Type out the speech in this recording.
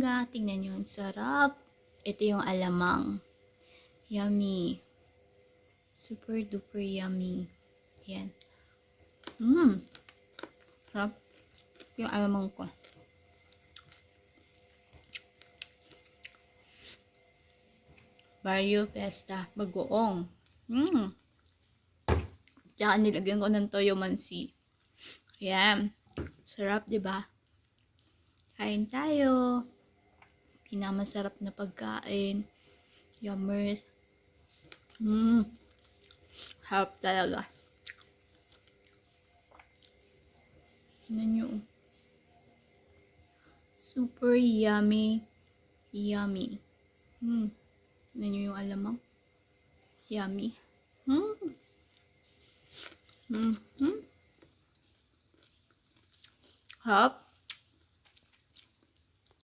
umaga. Tingnan nyo, ang sarap. Ito yung alamang. Yummy. Super duper yummy. Yan. Sarap. Yung alamang ko. Barrio Pesta. Bagoong. Tsaka nilagyan ko ng toyo mansi. Yan. Sarap, diba? Kain tayo. Pinamasarap na pagkain. Yummers. Harap talaga. Tignan nyo. Super yummy. Yummy. Tignan nyo yung alamang. Yummy. Harap.